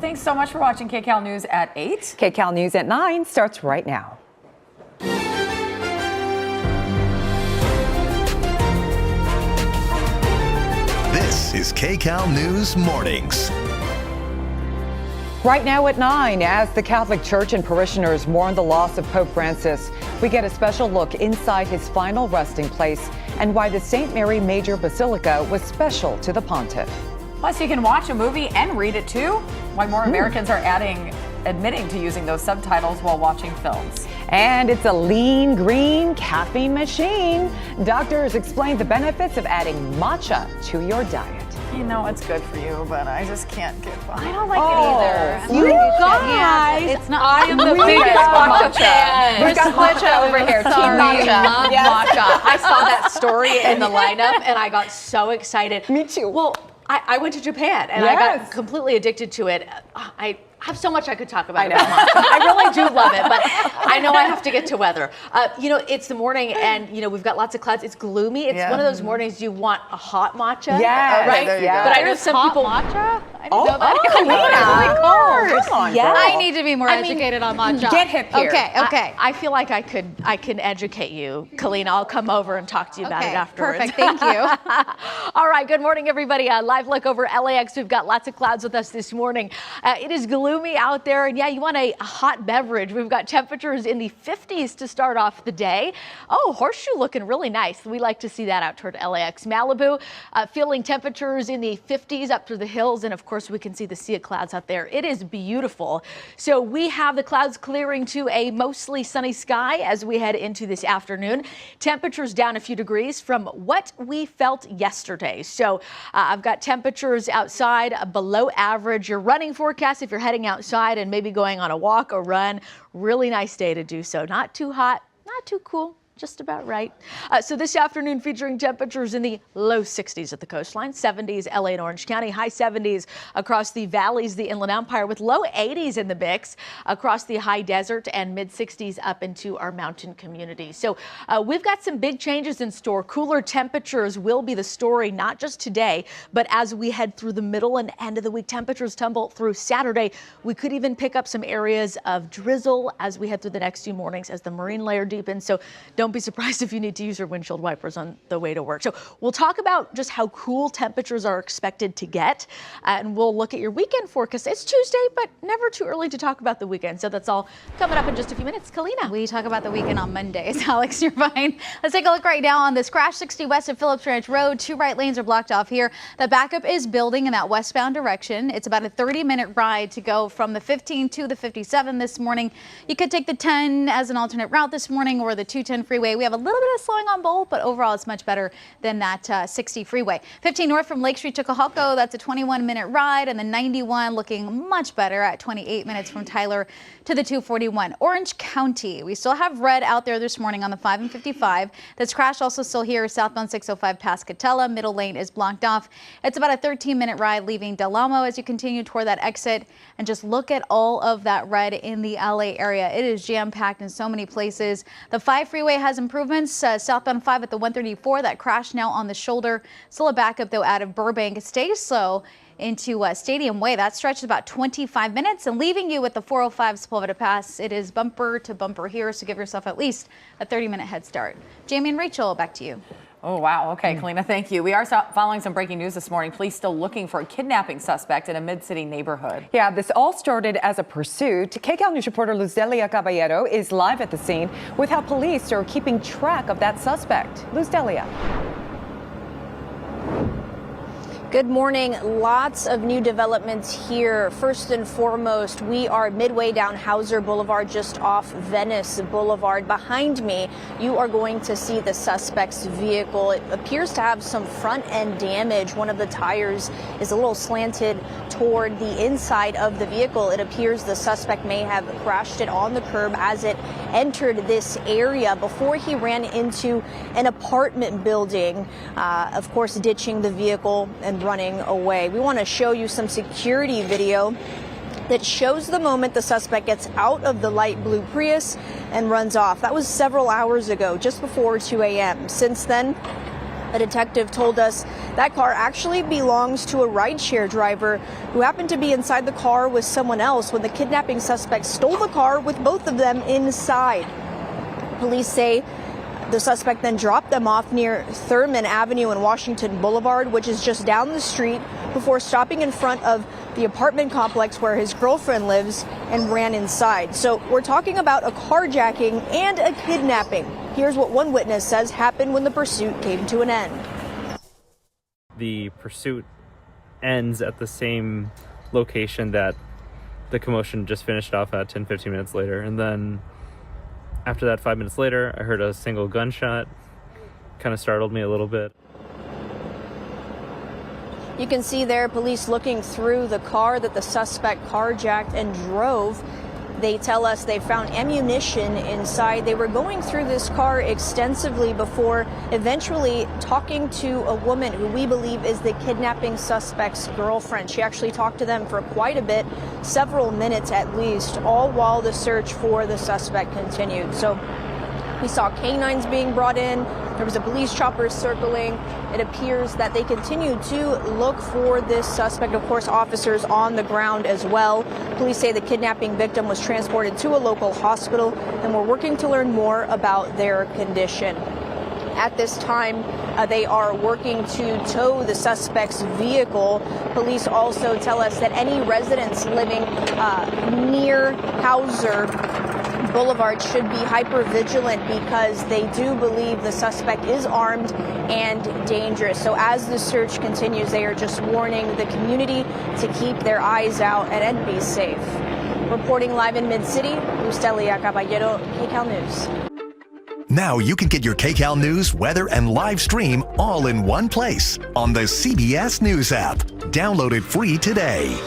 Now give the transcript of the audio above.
thanks so much for watching Kcal News at 8. Kcal News at 9 starts right now. This is Kcal News Mornings. Right now at 9, as the Catholic Church and parishioners mourn the loss of Pope Francis, we get a special look inside his final resting place and why the St. Mary Major Basilica was special to the pontiff. Plus, you can watch a movie and read it too. Why more Americans are admitting to using those subtitles while watching films. And it's a lean, green caffeine machine. Doctors explain the benefits of adding matcha to your diet. You know it's good for you, but I just can't get behind. I don't like it either. You guys! It's not. I am the biggest matcha fan. We've got matcha over here. Team Sorry, matcha. love matcha. I saw that story in the lineup and I got so excited. Me too. Well, I went to Japan and I got completely addicted to it. I have so much I could talk about. I really do love it, but I know I have to get to weather. It's the morning and, we've got lots of clouds. It's gloomy. It's one of those mornings you want a hot matcha. Yeah, right? Yeah. But I know some people. Matcha? I didn't Oh, know that. Kalina. Come on, Yeah. girl. I need to be more educated on matcha. Get hip here. Okay. I feel like I can educate you, Kaleena. I'll come over and talk to you about it afterwards. Perfect. Thank you. All right. Good morning, everybody. A live look over LAX. We've got lots of clouds with us this morning. It is gloomy out there, and you want a hot beverage. We've got temperatures in the 50s to start off the day. Oh, Horseshoe looking really nice. We like to see that out toward LAX. Malibu, feeling temperatures in the 50s up through the hills, and of course we can see the sea of clouds out there. It is beautiful. So we have the clouds clearing to a mostly sunny sky as we head into this afternoon. Temperatures down a few degrees from what we felt yesterday. So I've got temperatures outside below average. Your running forecast if you're heading outside and maybe going on a walk or run. Really nice day to do so. Not too hot, not too cool. Just about right. So this afternoon featuring temperatures in the low 60s at the coastline, 70s LA and Orange County, high 70s across the valleys, the Inland Empire, with low 80s in the mix across the high desert and mid 60s up into our mountain community. So we've got some big changes in store. Cooler temperatures will be the story, not just today, but as we head through the middle and end of the week, temperatures tumble through Saturday. We could even pick up some areas of drizzle as we head through the next few mornings as the marine layer deepens. So don't be surprised if you need to use your windshield wipers on the way to work. So we'll talk about just how cool temperatures are expected to get, and we'll look at your weekend forecast. It's Tuesday, but never too early to talk about the weekend. So that's all coming up in just a few minutes. Kaleena. We talk about the weekend on Mondays. Alex, you're fine. Let's take a look right now on this crash 60 west of Phillips Ranch Road. 2 right lanes are blocked off here. The backup is building in that westbound direction. It's about a 30-minute ride to go from the 15 to the 57 this morning. You could take the 10 as an alternate route this morning or the 210 freeway. We have a little bit of slowing on both, but overall it's much better than that 60 freeway. 15 north from Lake Street to Cohalco, that's a 21-minute ride, and the 91 looking much better at 28 minutes from Tyler to the 241. Orange County, we still have red out there this morning on the 5 and 55. This crash also still here, southbound 605 past Kcal. Middle lane is blocked off. It's about a 13-minute ride leaving Del Amo as you continue toward that exit. And just look at all of that red in the LA area. It is jam-packed in so many places. The 5 freeway has improvements. Southbound 5 at the 134, that crash now on the shoulder. Still a backup though out of Burbank. Stay slow into Stadium Way. That stretch is about 25 minutes and leaving you with the 405 Sepulveda Pass. It is bumper to bumper here, so give yourself at least a 30-minute head start. Jamie and Rachel, back to you. Oh, wow. Okay, Kaleena, thank you. We are following some breaking news this morning. Police still looking for a kidnapping suspect in a mid-city neighborhood. Yeah, this all started as a pursuit. Kcal News reporter Luzdelia Caballero is live at the scene with how police are keeping track of that suspect. Luzdelia. Good morning. Lots of new developments here. First and foremost, we are midway down Hauser Boulevard, just off Venice Boulevard. Behind me, you are going to see the suspect's vehicle. It appears to have some front end damage. One of the tires is a little slanted toward the inside of the vehicle. It appears the suspect may have crashed it on the curb as it entered this area before he ran into an apartment building, of course, ditching the vehicle and running away. We want to show you some security video that shows the moment the suspect gets out of the light blue Prius and runs off. That was several hours ago, just before 2 a.m. Since then, A detective told us that car actually belongs to a rideshare driver who happened to be inside the car with someone else when the kidnapping suspect stole the car with both of them inside. Police say the suspect then dropped them off near Thurman Avenue and Washington Boulevard, which is just down the street, before stopping in front of the apartment complex where his girlfriend lives and ran inside. So we're talking about a carjacking and a kidnapping. Here's what one witness says happened when the pursuit came to an end. The pursuit ends at the same location that the commotion just finished off at 10-15 minutes later. And then after that, 5 minutes later, I heard a single gunshot. Kind of startled me a little bit. You can see there police looking through the car that the suspect carjacked and drove. They tell us they found ammunition inside. They were going through this car extensively before eventually talking to a woman who we believe is the kidnapping suspect's girlfriend. She actually talked to them for quite a bit, several minutes at least, all while the search for the suspect continued. So we saw canines being brought in. There was a police chopper circling. It appears that they continue to look for this suspect. Of course, officers on the ground as well. Police say the kidnapping victim was transported to a local hospital, and we're working to learn more about their condition. At this time, they are working to tow the suspect's vehicle. Police also tell us that any residents living near Hauser Boulevard should be hyper vigilant because they do believe the suspect is armed and dangerous. So as the search continues, they are just warning the community to keep their eyes out and be safe. Reporting live in Mid-City, Lustelia Caballero, Kcal News. Now you can get your Kcal News, weather, and live stream all in one place on the CBS News app. Download it free today.